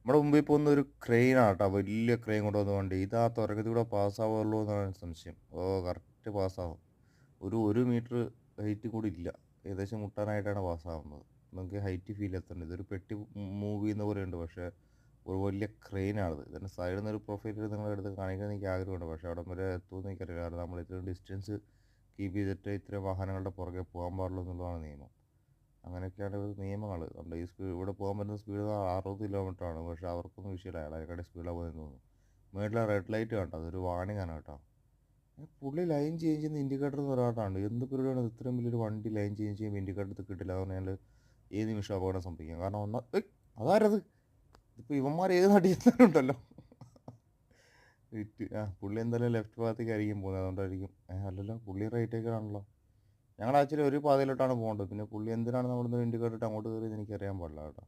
നമ്മുടെ മുമ്പിൽ പോകുന്ന ഒരു ക്രെയിനാണ് കേട്ടോ, വലിയ ക്രെയിൻ കൊണ്ടുവന്ന വണ്ടി. ഇത് ആ തുരങ്കത്തിൽ കൂടെ പാസ്സാവുള്ളൂ എന്നാണ് സംശയം. ഓ, കറക്റ്റ് പാസ്സാവും. ഒരു മീറ്റർ ഹൈറ്റ് കൂടി ഇല്ല, ഏകദേശം മുട്ടാനായിട്ടാണ് പാസ്സാവുന്നത്. നമുക്ക് ഹൈറ്റ് ഫീൽ എത്തുന്നുണ്ട്. ഇതൊരു പെട്ടി മൂവ് ചെയ്യുന്ന പോലെ ഉണ്ട്, പക്ഷേ ഒരു വലിയ ക്രെയിനാണിത്. ഇതിൻ്റെ സൈഡിൽ നിന്ന് ഒരു പ്രൊഫൈൽ നിങ്ങളെ എടുത്ത് കാണിക്കാൻ എനിക്ക് ആഗ്രഹമുണ്ട്, പക്ഷേ അവിടെ വരെ എത്തുമെന്ന് എനിക്കറിയില്ല. കാരണം നമ്മൾ ഇത്രയും ഡിസ്റ്റൻസ് കീപ്പ് ചെയ്തിട്ട് ഇത്രയും വാഹനങ്ങളുടെ പുറകെ പോകാൻ പാടുള്ളൂ എന്നുള്ളതാണ് നിയമം. അങ്ങനെയൊക്കെയാണ് ഇത് നിയമങ്ങൾ. നമ്മുടെ ഈ സ്പീഡ് ഇവിടെ പോകാൻ പറ്റുന്ന സ്പീഡ് 60 കിലോമീറ്ററാണ്, പക്ഷേ അവർക്കൊന്നും വിഷയമില്ല. അയാളെക്കാട്ടി സ്പീഡാണ് പോകുന്നതെന്ന് തോന്നുന്നു. മേളിലെ റെഡ് ലൈറ്റ് കണ്ടോ, അതൊരു വാർണിംഗ് ആണ് കേട്ടോ. പുള്ളി ലൈൻ ചേഞ്ച് ചെയ്യുന്ന ഇൻഡിക്കേറ്റർ എന്ന് പറയാട്ടാണ് എന്ത് പരിപാടിയാണ്. ഇത്രയും വലിയൊരു വണ്ടി ലൈൻ ചേഞ്ച് ചെയ്യുമ്പോൾ ഇൻഡിക്കേറ്റർ കിട്ടില്ല എന്ന് പറഞ്ഞാൽ ഏത് നിമിഷം അപകടം സംഭവിക്കാം. കാരണം അതാരത്, ഇതിപ്പോൾ ഇവന്മാർ ഏത് നാട്ടിൽ ചെന്നാലുണ്ടല്ലോ. പുള്ളി എന്തായാലും ലെഫ്റ്റ് ഭാഗത്തേക്ക് ആയിരിക്കും പോകുന്നത്, അതുകൊണ്ടായിരിക്കും. അല്ലല്ലോ, പുള്ളി റൈറ്റേക്കാണല്ലോ. ഞങ്ങൾ ആക്ച്വലി ഒരു പാതയിലോട്ടാണ് പോകേണ്ടത്. പിന്നെ പുള്ളി എന്തിനാണ് നമ്മളിന്ന് ഇൻഡിക്കേറ്റർ ഇട്ട് അങ്ങോട്ട് കയറിയത് എനിക്കറിയാൻ പാടില്ല കേട്ടോ.